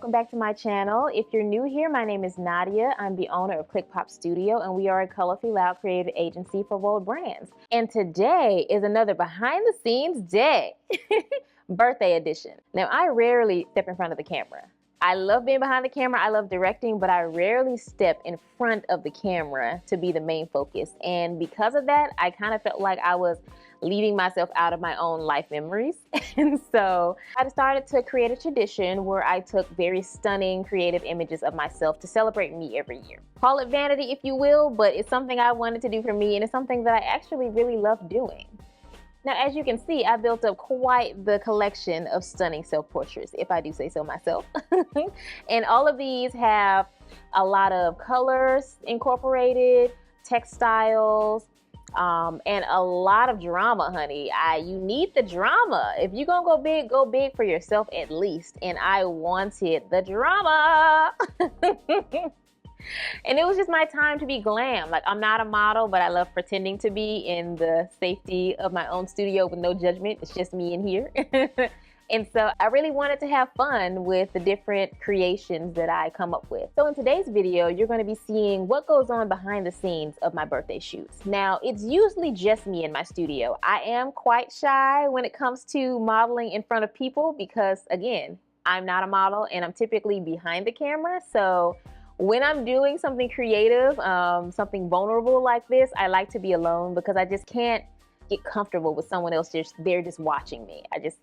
welcome back to my channel. If you're new here, my name is Nadia. I'm the owner of Click Pop Studio, and we are a colorfully loud creative agency for bold brands. And today is another behind the scenes day, birthday edition. Now, I rarely step in front of the camera. I love being behind the camera, I love directing, but I rarely step in front of the camera to be the main focus. And because of that, I kind of felt like I was leaving myself out of my own life memories. And so I decided to create a tradition where I took very stunning creative images of myself to celebrate me every year. Call it vanity if you will, but it's something I wanted to do for me, and it's something that I actually really love doing. Now, as you can see, I built up quite the collection of stunning self-portraits, if I do say so myself. And all of these have a lot of colors incorporated, textiles, and a lot of drama, honey. You need the drama. If you're gonna go big for yourself at least. And I wanted the drama. And it was just my time to be glam. Like, I'm not a model, but I love pretending to be in the safety of my own studio with no judgment. It's just me in here. And so I really wanted to have fun with the different creations that I come up with. So in today's video, you're going to be seeing what goes on behind the scenes of my birthday shoots. Now, it's usually just me in my studio. I am quite shy when it comes to modeling in front of people because, again, I'm not a model and I'm typically behind the camera. So when I'm doing something creative, something vulnerable like this, I like to be alone because I just can't get comfortable with someone else just watching me. I just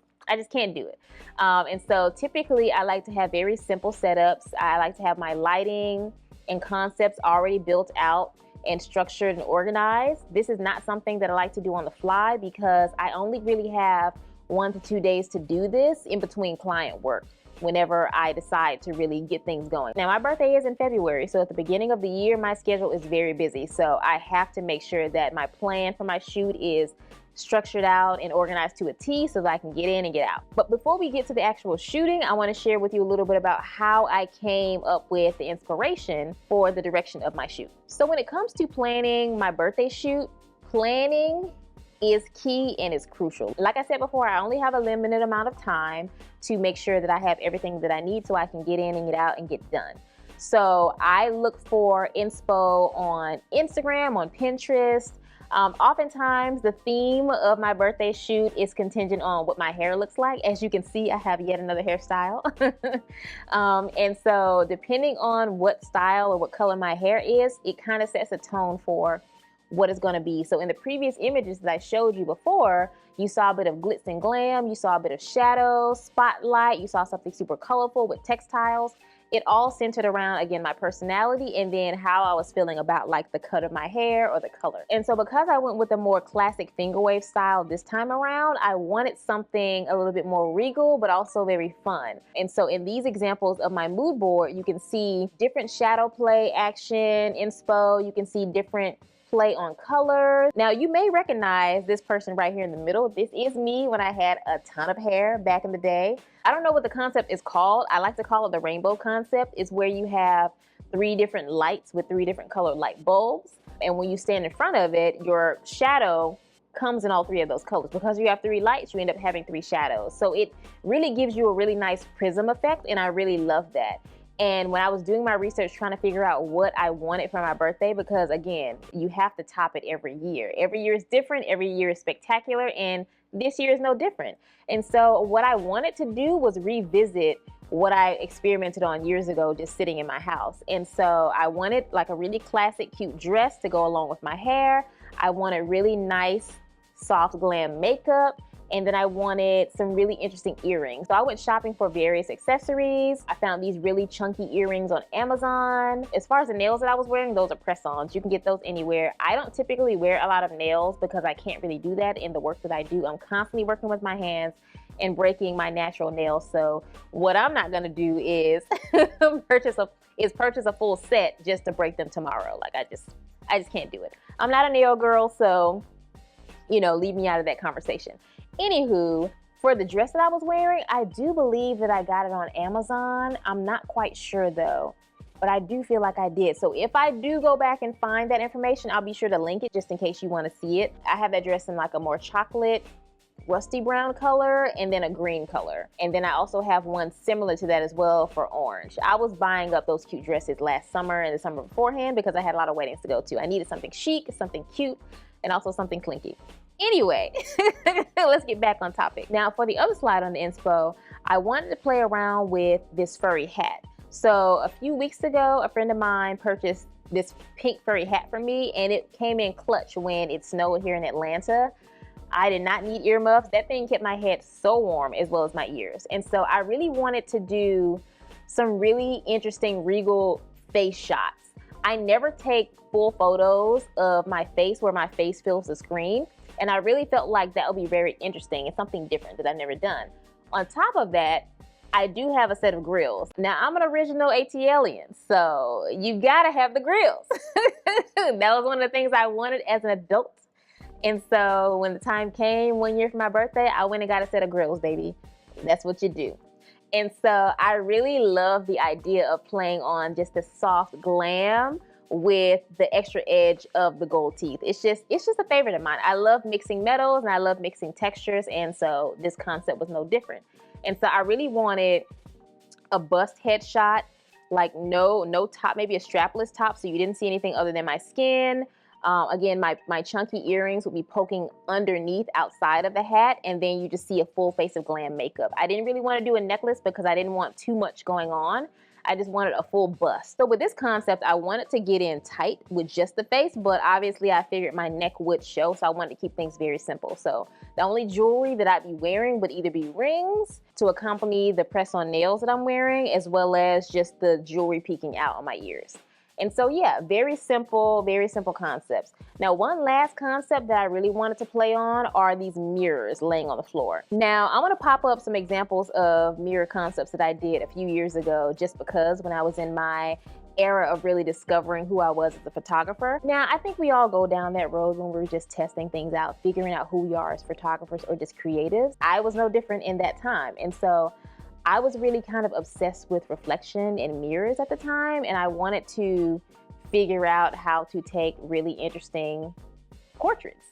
can't do it. And so typically I like to have very simple setups. I like to have my lighting and concepts already built out and structured and organized. This is not something that I like to do on the fly because I only really have 1 to 2 days to do this in between client work whenever I decide to really get things going. Now, my birthday is in February, so at the beginning of the year, my schedule is very busy. So I have to make sure that my plan for my shoot is structured out and organized to a T so that I can get in and get out. But before we get to the actual shooting, I want to share with you a little bit about how I came up with the inspiration for the direction of my shoot. So when it comes to planning my birthday shoot, planning is key and is crucial. Like I said before, I only have a limited amount of time to make sure that I have everything that I need so I can get in and get out and get done. So I look for inspo on Instagram, on Pinterest. Oftentimes the theme of my birthday shoot is contingent on what my hair looks like. As you can see, I have yet another hairstyle. And so depending on what style or what color my hair is, it kind of sets a tone for what it's going to be. So in the previous images that I showed you before, you saw a bit of glitz and glam, you saw a bit of shadow, spotlight, you saw something super colorful with textiles. It all centered around, again, my personality and then how I was feeling about like the cut of my hair or the color. And so because I went with a more classic finger wave style this time around, I wanted something a little bit more regal, but also very fun. And so in these examples of my mood board, you can see different shadow play, action, inspo, you can see different play on color. Now, you may recognize this person right here in the middle. This is me when I had a ton of hair back in the day. I don't know what the concept is called. I like to call it the rainbow concept. It's where you have 3 different lights with 3 different colored light bulbs. And when you stand in front of it, your shadow comes in all 3 of those colors. Because you have 3 lights, you end up having 3 shadows. So it really gives you a really nice prism effect, and I really love that. And when I was doing my research trying to figure out what I wanted for my birthday, because again, you have to top it every year. Every year is different, every year is spectacular, and this year is no different. And so what I wanted to do was revisit what I experimented on years ago just sitting in my house. And so I wanted like a really classic cute dress to go along with my hair. I wanted really nice soft glam makeup. And then I wanted some really interesting earrings. So I went shopping for various accessories. I found these really chunky earrings on Amazon. As far as the nails that I was wearing, those are press-ons. You can get those anywhere. I don't typically wear a lot of nails because I can't really do that in the work that I do. I'm constantly working with my hands and breaking my natural nails. So what I'm not gonna do is purchase a full set just to break them tomorrow. Like I just can't do it. I'm not a nail girl, so you know, leave me out of that conversation. Anywho, for the dress that I was wearing, I do believe that I got it on Amazon. I'm not quite sure though, but I do feel like I did. So if I do go back and find that information, I'll be sure to link it just in case you want to see it. I have that dress in like a more chocolate rusty brown color and then a green color. And then I also have one similar to that as well for orange. I was buying up those cute dresses last summer and the summer beforehand because I had a lot of weddings to go to. I needed something chic, something cute, and also something clinky. Anyway, let's get back on topic. Now for the other slide on the inspo, I wanted to play around with this furry hat. So a few weeks ago, a friend of mine purchased this pink furry hat for me, and it came in clutch when it snowed here in Atlanta. I did not need earmuffs. That thing kept my head so warm as well as my ears. And so I really wanted to do some really interesting regal face shots. I never take full photos of my face where my face fills the screen. And I really felt like that would be very interesting and something different that I've never done. On top of that, I do have a set of grills. Now, I'm an original ATLian, so you gotta have the grills. That was one of the things I wanted as an adult. And so when the time came 1 year for my birthday, I went and got a set of grills, baby. That's what you do. And so I really love the idea of playing on just the soft glam with the extra edge of the gold teeth. It's just a favorite of mine. I love mixing metals and I love mixing textures, and so this concept was no different. And so I really wanted a bust headshot, like no top, maybe a strapless top, so you didn't see anything other than my skin. Again, my chunky earrings would be poking underneath outside of the hat, and then you just see a full face of glam makeup. I didn't really want to do a necklace because I didn't want too much going on. I just wanted a full bust. So with this concept, I wanted to get in tight with just the face, but obviously I figured my neck would show, so I wanted to keep things very simple. So the only jewelry that I'd be wearing would either be rings to accompany the press-on nails that I'm wearing, as well as just the jewelry peeking out on my ears. And so yeah, very simple concepts. Now, one last concept that I really wanted to play on are these mirrors laying on the floor. Now, I want to pop up some examples of mirror concepts that I did a few years ago, just because when I was in my era of really discovering who I was as a photographer. Now, I think we all go down that road when we're just testing things out, figuring out who we are as photographers or just creatives. I was no different in that time. And so I was really kind of obsessed with reflection and mirrors at the time, and I wanted to figure out how to take really interesting portraits.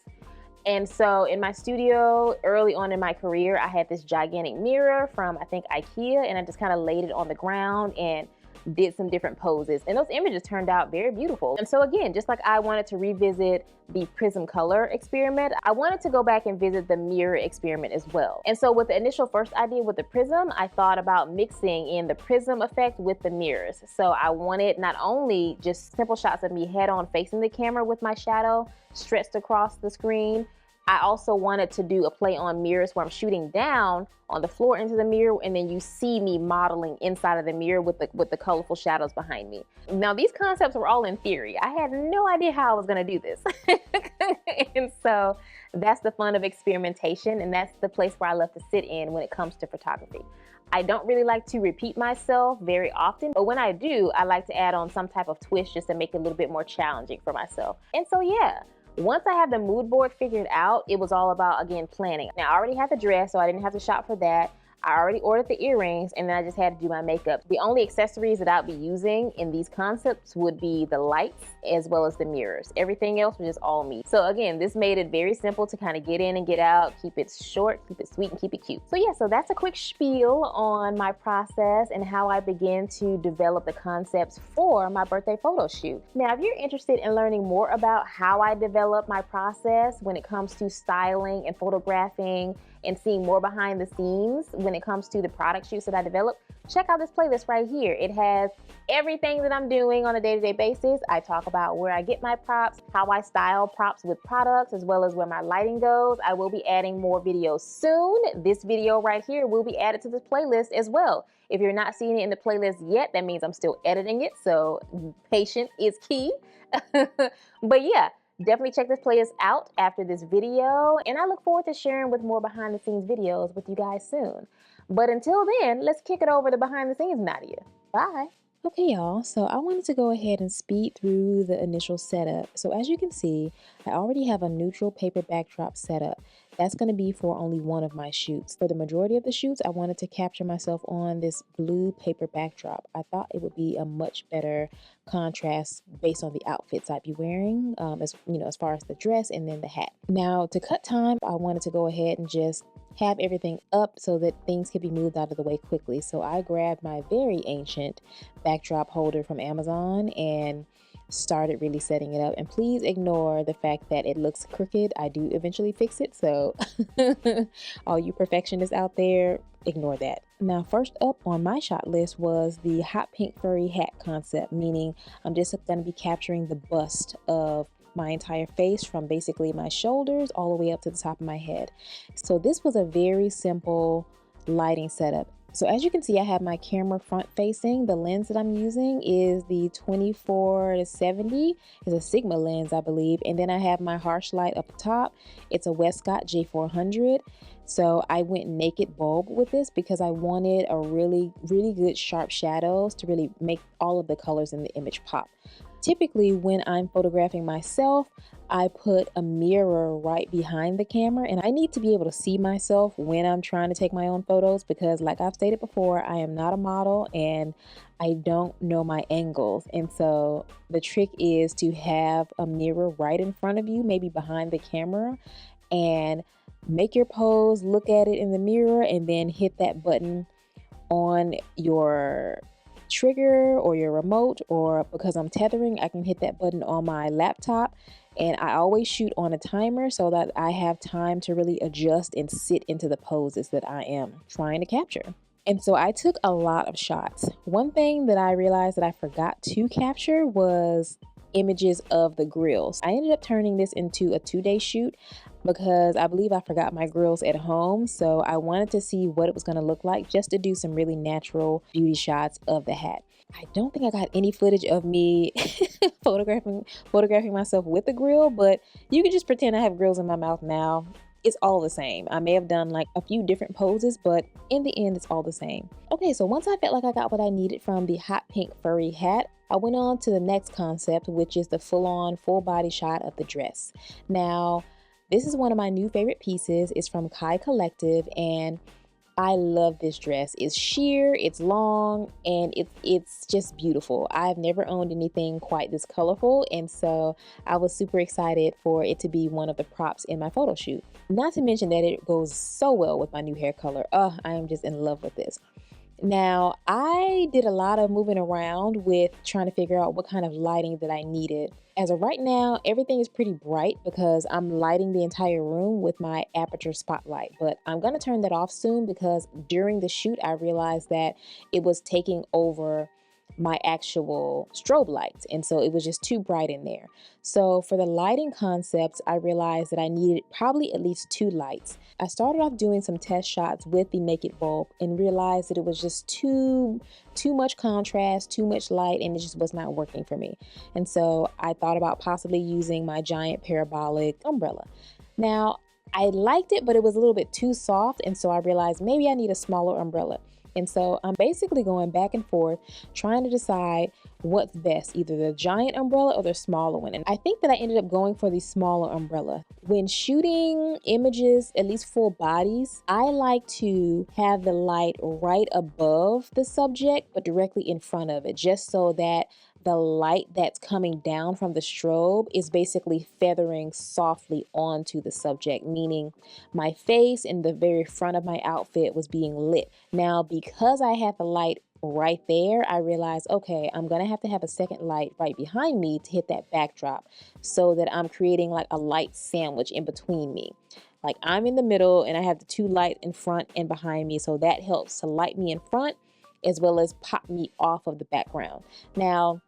And so in my studio, early on in my career, I had this gigantic mirror from, I think, IKEA, and I just kind of laid it on the ground and did some different poses, and those images turned out very beautiful. And so again, just like I wanted to revisit the Prism color experiment, I wanted to go back and visit the mirror experiment as well. And so with the initial first idea with the Prism, I thought about mixing in the Prism effect with the mirrors. So I wanted not only just simple shots of me head on facing the camera with my shadow stretched across the screen, I also wanted to do a play on mirrors where I'm shooting down on the floor into the mirror, and then you see me modeling inside of the mirror with the colorful shadows behind me. Now, these concepts were all in theory. I had no idea how I was gonna do this. And so that's the fun of experimentation, and that's the place where I love to sit in when it comes to photography. I don't really like to repeat myself very often, but when I do, I like to add on some type of twist just to make it a little bit more challenging for myself. And so yeah, once I had the mood board figured out, it was all about, again, planning. Now, I already had the dress, so I didn't have to shop for that. I already ordered the earrings, and then I just had to do my makeup. The only accessories that I'll be using in these concepts would be the lights as well as the mirrors. Everything else was just all me. So again, this made it very simple to kind of get in and get out, keep it short, keep it sweet, and keep it cute. So yeah, so that's a quick spiel on my process and how I began to develop the concepts for my birthday photo shoot. Now, if you're interested in learning more about how I develop my process when it comes to styling and photographing and seeing more behind the scenes when it comes to the product shoots that I develop, check out this playlist right here. It has everything that I'm doing on a day-to-day basis. I talk about where I get my props, how I style props with products, as well as where my lighting goes. I will be adding more videos soon. This video right here will be added to this playlist as well. If you're not seeing it in the playlist yet, that means I'm still editing it, so patience is key. But yeah, definitely check this playlist out after this video, and I look forward to sharing with more behind the scenes videos with you guys soon. But until then, let's kick it over to behind the scenes, Nadia. Bye. Okay, y'all, so I wanted to go ahead and speed through the initial setup. So as you can see, I already have a neutral paper backdrop set up. That's going to be for only one of my shoots. For the majority of the shoots, I wanted to capture myself on this blue paper backdrop. I thought it would be a much better contrast based on the outfits I'd be wearing, as far as the dress and then the hat. Now, to cut time, I wanted to go ahead and just have everything up so that things could be moved out of the way quickly. So I grabbed my very ancient backdrop holder from Amazon and started really setting it up. And please ignore the fact that it looks crooked. I do eventually fix it, so all you perfectionists out there, ignore that. Now, first up on my shot list was the hot pink furry hat concept, meaning I'm just going to be capturing the bust of my entire face from basically my shoulders all the way up to the top of my head. So this was a very simple lighting setup. So as you can see, I have my camera front facing. The lens that I'm using is the 24-70. It's a Sigma lens, I believe. And then I have my harsh light up top. It's a Westcott J400. So I went naked bulb with this because I wanted a really good sharp shadows to really make all of the colors in the image pop. Typically, when I'm photographing myself, I put a mirror right behind the camera, and I need to be able to see myself when I'm trying to take my own photos because, like I've stated before, I am not a model and I don't know my angles. And so the trick is to have a mirror right in front of you, maybe behind the camera, and make your pose, look at it in the mirror, and then hit that button on your trigger or your remote, or because I'm tethering, I can hit that button on my laptop. And I always shoot on a timer so that I have time to really adjust and sit into the poses that I am trying to capture. And so I took a lot of shots. One thing that I realized that I forgot to capture was images of the grills. I ended up turning this into a 2-day shoot because I believe I forgot my grills at home. So I wanted to see what it was going to look like just to do some really natural beauty shots of the hat. I don't think I got any footage of me photographing myself with a grill, but you can just pretend I have grills in my mouth now. It's all the same. I may have done like a few different poses, but in the end, it's all the same. Okay, so once I felt like I got what I needed from the hot pink furry hat, I went on to the next concept, which is the full-on full body shot of the dress. Now, this is one of my new favorite pieces. It's from Kai Collective, and I love this dress. It's sheer, it's long, and it's just beautiful. I've never owned anything quite this colorful, and so I was super excited for it to be one of the props in my photo shoot. Not to mention that it goes so well with my new hair color. Oh, I am just in love with this. Now, I did a lot of moving around with trying to figure out what kind of lighting that I needed. As of right now, everything is pretty bright because I'm lighting the entire room with my aperture spotlight, but I'm going to turn that off soon because during the shoot, I realized that it was taking over my actual strobe lights, and so it was just too bright in there. So for the lighting concepts, I realized that I needed probably at least 2 lights. I started off doing some test shots with the naked bulb and realized that it was just too much contrast, too much light, and it just was not working for me. And so I thought about possibly using my giant parabolic umbrella. Now, I liked it, but it was a little bit too soft, and so I realized maybe I need a smaller umbrella. And so I'm basically going back and forth trying to decide what's best, either the giant umbrella or the smaller one. And I think that I ended up going for the smaller umbrella. When shooting images, at least full bodies, I like to have the light right above the subject, but directly in front of it, just so that the light that's coming down from the strobe is basically feathering softly onto the subject, meaning my face and the very front of my outfit was being lit. Now, because I had the light right there, I realized, okay, I'm gonna have to have a second light right behind me to hit that backdrop so that I'm creating like a light sandwich in between me. Like I'm in the middle and I have the 2 lights in front and behind me, so that helps to light me in front as well as pop me off of the background. Now,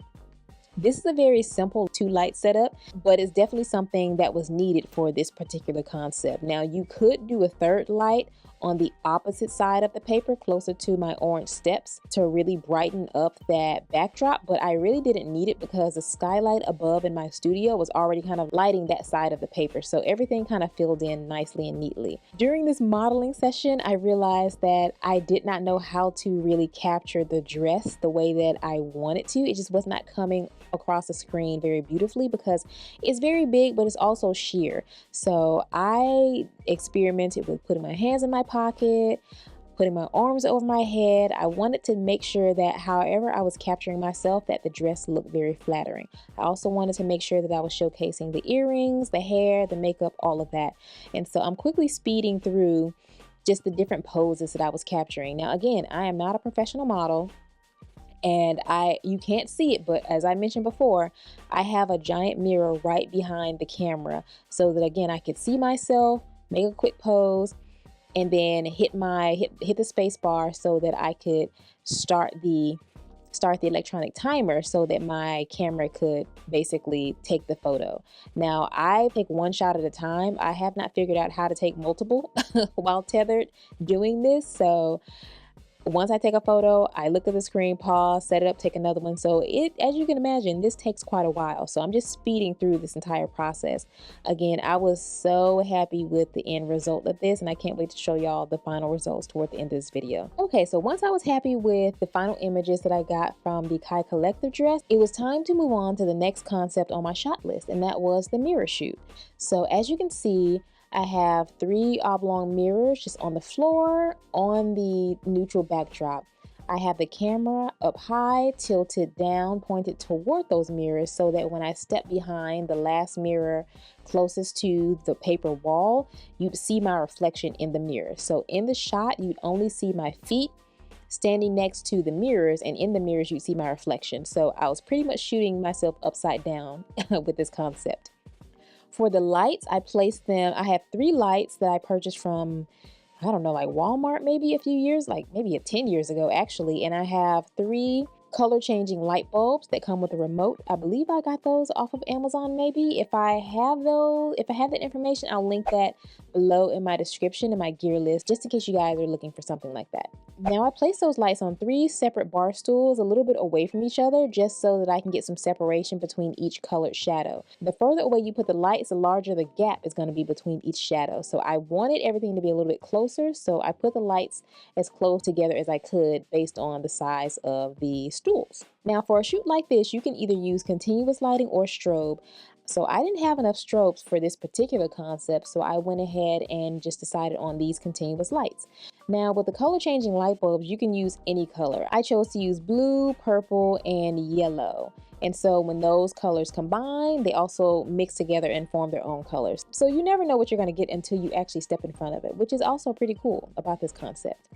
this is a very simple 2 light setup, but it's definitely something that was needed for this particular concept. Now, you could do a 3rd light on the opposite side of the paper, closer to my orange steps, to really brighten up that backdrop. But I really didn't need it because the skylight above in my studio was already kind of lighting that side of the paper. So everything kind of filled in nicely and neatly. During this modeling session, I realized that I did not know how to really capture the dress the way that I wanted to. It just was not coming across the screen very beautifully because it's very big, but it's also sheer. So I experimented with putting my hands in my pocket, putting my arms over my head. I wanted to make sure that however I was capturing myself, that the dress looked very flattering. I also wanted to make sure that I was showcasing the earrings, the hair, the makeup, all of that. And so I'm quickly speeding through just the different poses that I was capturing. Now, again, I am not a professional model, and you can't see it, but as I mentioned before, I have a giant mirror right behind the camera so that, again, I could see myself, make a quick pose, and then hit the space bar so that I could start the electronic timer so that my camera could basically take the photo. Now, I take one shot at a time. I have not figured out how to take multiple while tethered doing this. So once I take a photo, I look at the screen, pause, set it up, take another one. So as you can imagine, this takes quite a while. So I'm just speeding through this entire process. Again, I was so happy with the end result of this, and I can't wait to show y'all the final results toward the end of this video. Okay, so once I was happy with the final images that I got from the Kai Collective dress, it was time to move on to the next concept on my shot list, and that was the mirror shoot. So as you can see, I have 3 oblong mirrors just on the floor on the neutral backdrop. I have the camera up high, tilted down, pointed toward those mirrors so that when I step behind the last mirror closest to the paper wall, you'd see my reflection in the mirror. So in the shot, you'd only see my feet standing next to the mirrors, and in the mirrors, you'd see my reflection. So I was pretty much shooting myself upside down with this concept. For the lights, I placed them, I have 3 lights that I purchased from, I don't know, like Walmart maybe a few years, like maybe 10 years ago actually. And I have 3 color changing light bulbs that come with a remote. I believe I got those off of Amazon maybe. If I have that information, I'll link that below in my description in my gear list, just in case you guys are looking for something like that. Now I placed those lights on 3 separate bar stools a little bit away from each other, just so that I can get some separation between each colored shadow. The further away you put the lights, the larger the gap is going to be between each shadow. So I wanted everything to be a little bit closer, so I put the lights as close together as I could based on the size of the stools. Now for a shoot like this, you can either use continuous lighting or strobe. So I didn't have enough strobes for this particular concept, so I went ahead and just decided on these continuous lights. Now with the color changing light bulbs, you can use any color. I chose to use blue, purple, and yellow. And so when those colors combine, they also mix together and form their own colors. So you never know what you're going to get until you actually step in front of it, which is also pretty cool about this concept.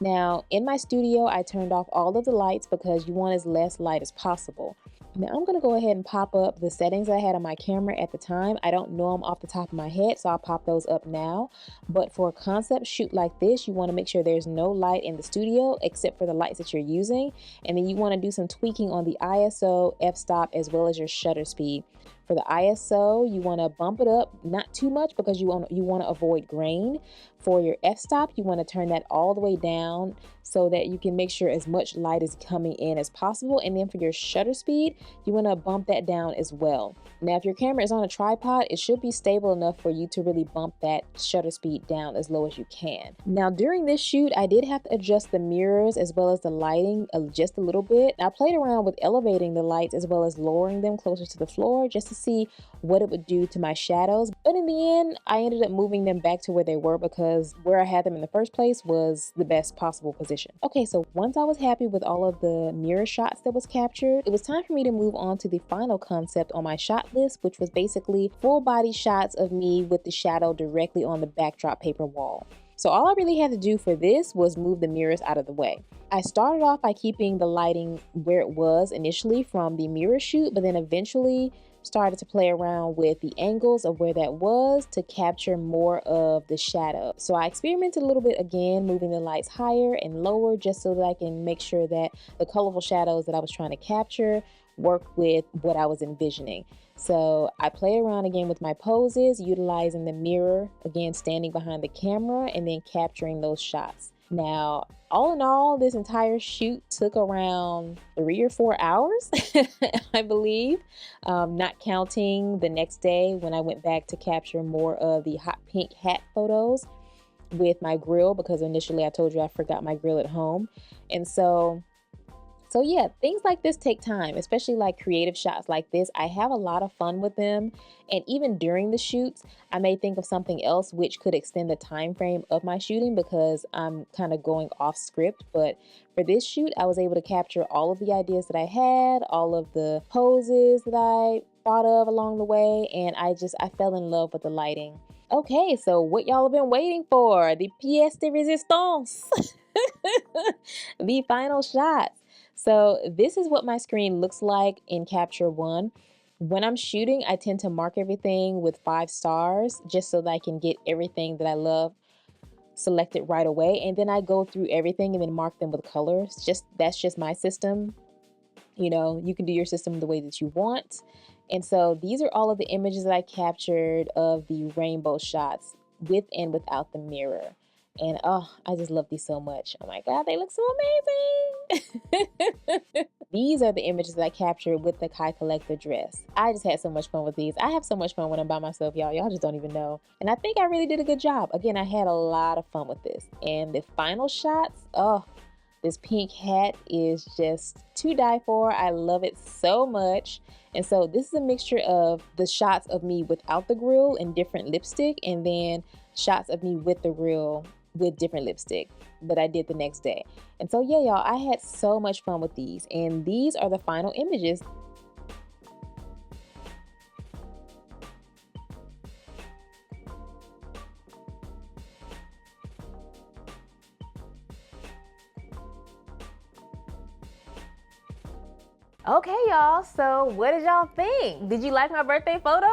Now in my studio, I turned off all of the lights because you want as less light as possible. Now I'm going to go ahead and pop up the settings I had on my camera at the time. I don't know them off the top of my head, so I'll pop those up now. But for a concept shoot like this, you want to make sure there's no light in the studio except for the lights that you're using. And then you want to do some tweaking on the ISO, f-stop, as well as your shutter speed. For the ISO, you want to bump it up, not too much because you want to avoid grain. For your f-stop, you want to turn that all the way down so that you can make sure as much light is coming in as possible. And then for your shutter speed, you want to bump that down as well. Now, if your camera is on a tripod, it should be stable enough for you to really bump that shutter speed down as low as you can. Now, during this shoot, I did have to adjust the mirrors as well as the lighting just a little bit. I played around with elevating the lights as well as lowering them closer to the floor just to see what it would do to my shadows. But in the end, I ended up moving them back to where they were because where I had them in the first place was the best possible position. Okay, so once I was happy with all of the mirror shots that was captured, it was time for me to move on to the final concept on my shot list, which was basically full body shots of me with the shadow directly on the backdrop paper wall. So all I really had to do for this was move the mirrors out of the way. I started off by keeping the lighting where it was initially from the mirror shoot, but then eventually started to play around with the angles of where that was to capture more of the shadow. So I experimented a little bit again, moving the lights higher and lower just so that I can make sure that the colorful shadows that I was trying to capture work with what I was envisioning. So I play around again with my poses, utilizing the mirror, again standing behind the camera and then capturing those shots. Now, all in all, this entire shoot took around 3 or 4 hours, I believe, not counting the next day when I went back to capture more of the hot pink hat photos with my grill, because initially I told you I forgot my grill at home. And so yeah, things like this take time, especially like creative shots like this. I have a lot of fun with them. And even during the shoots, I may think of something else which could extend the time frame of my shooting because I'm kind of going off script. But for this shoot, I was able to capture all of the ideas that I had, all of the poses that I thought of along the way. And I fell in love with the lighting. Okay, so what y'all have been waiting for, the pièce de résistance, the final shots. So this is what my screen looks like in Capture One. When I'm shooting, I tend to mark everything with 5 stars just so that I can get everything that I love selected right away. And then I go through everything and then mark them with colors. That's just my system. You know, you can do your system the way that you want. And so these are all of the images that I captured of the rainbow shots with and without the mirror. And oh, I just love these so much. Oh my God, they look so amazing. These are the images that I captured with the Kai Collector dress. I just had so much fun with these. I have so much fun when I'm by myself, y'all. Y'all just don't even know. And I think I really did a good job. Again, I had a lot of fun with this. And the final shots, oh, this pink hat is just to die for. I love it so much. And so this is a mixture of the shots of me without the grill and different lipstick, and then shots of me with the grill with different lipstick that I did the next day. And so yeah, y'all, I had so much fun with these, and these are the final images. Okay, y'all, so what did y'all think? Did you like my birthday photos?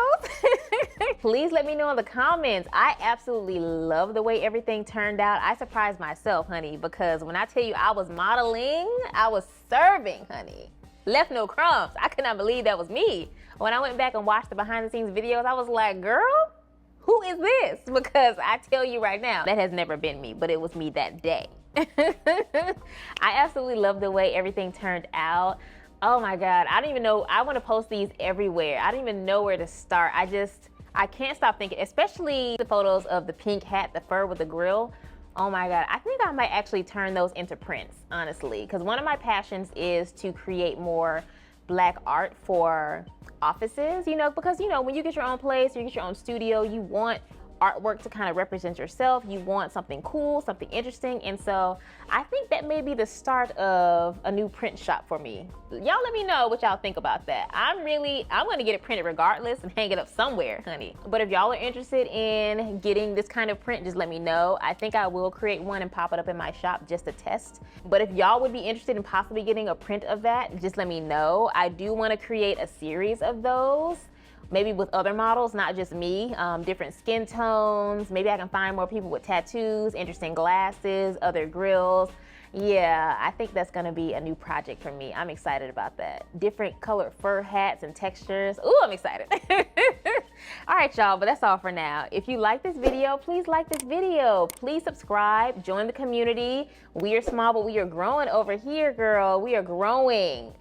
Please let me know in the comments. I absolutely love the way everything turned out. I surprised myself, honey, because when I tell you I was modeling, I was serving, honey. Left no crumbs. I could not believe that was me. When I went back and watched the behind the scenes videos, I was like, girl, who is this? Because I tell you right now, that has never been me, but it was me that day. I absolutely love the way everything turned out. Oh my God, I don't even know. I want to post these everywhere. I don't even know where to start. I can't stop thinking, especially the photos of the pink hat, the fur with the grill. Oh my God, I think I might actually turn those into prints, honestly, because one of my passions is to create more Black art for offices, you know, because, you know, when you get your own place, you get your own studio, you want artwork to kind of represent yourself. You want something cool, something interesting. And so I think that may be the start of a new print shop for me. Y'all let me know what y'all think about that. I'm gonna get it printed regardless and hang it up somewhere, honey. But if y'all are interested in getting this kind of print, just let me know. I think I will create one and pop it up in my shop just to test. But if y'all would be interested in possibly getting a print of that, just let me know. I do want to create a series of those, maybe with other models, not just me, different skin tones. Maybe I can find more people with tattoos, interesting glasses, other grills. Yeah, I think that's gonna be a new project for me. I'm excited about that. Different colored fur hats and textures. Ooh, I'm excited. All right, y'all, but that's all for now. If you like this video, please like this video. Please subscribe, join the community. We are small, but we are growing over here, girl. We are growing.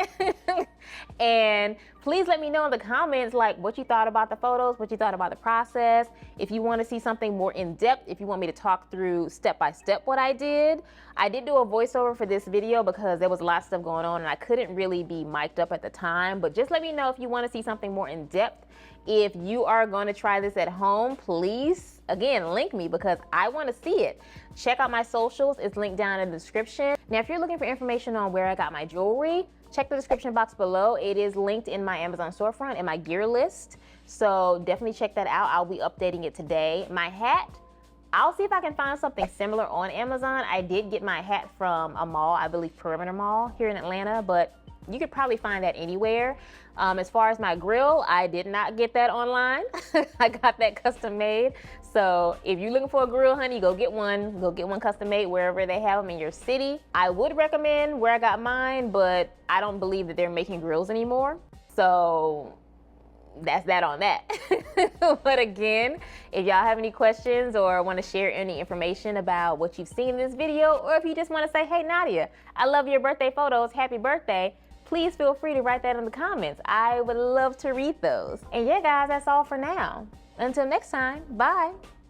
And please let me know in the comments, like, what you thought about the photos, what you thought about the process. If you want to see something more in depth, if you want me to talk through step by step what I did do a voiceover for this video because there was a lot of stuff going on and I couldn't really be mic'd up at the time. But just let me know if you want to see something more in depth. If you are going to try this at home, please, again, link me because I want to see it. Check out my socials. It's linked down in the description. Now, if you're looking for information on where I got my jewelry, check the description box below. It is linked in my Amazon storefront and my gear list. So definitely check that out. I'll be updating it today. My hat, I'll see if I can find something similar on Amazon. I did get my hat from a mall, I believe Perimeter Mall here in Atlanta, but you could probably find that anywhere. As far as my grill, I did not get that online. I got that custom made. So if you're looking for a grill, honey, go get one. Go get one custom made wherever they have them in your city. I would recommend where I got mine, but I don't believe that they're making grills anymore. So that's that on that. But again, if y'all have any questions or want to share any information about what you've seen in this video, or if you just want to say, hey Nadia, I love your birthday photos, happy birthday, please feel free to write that in the comments. I would love to read those. And yeah guys, that's all for now. Until next time, bye.